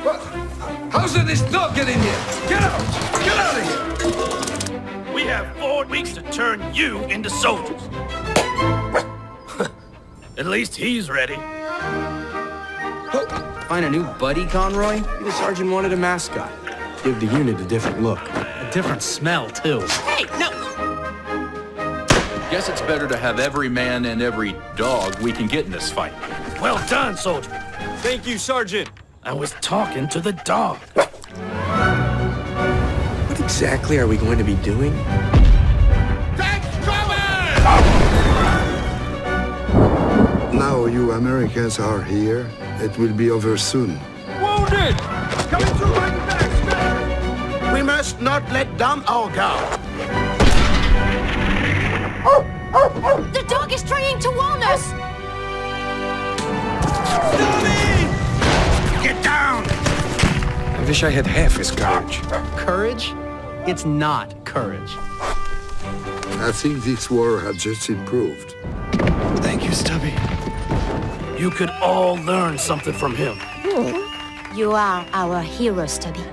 What? How's this dog get in here? Get out! Get out of here! We have 4 weeks to turn you into soldiers. At least he's ready. Find a new buddy, Conroy? The sergeant wanted a mascot. Give the unit a different look. A different smell, too. Hey, no! Guess it's better to have every man and every dog we can get in this fight. Well done, soldier. Thank you, Sergeant. I was talking to the dog. What exactly are we going to be doing? Now you Americans are here. It will be over soon. Wounded! Coming through my back, man! We must not let down our guard. The dog is trying to warn us! Get down! I wish I had half his courage. Courage? It's not courage. I think this war has just improved. Thank you, Stubby. You could all learn something from him. You are our hero, Stubby.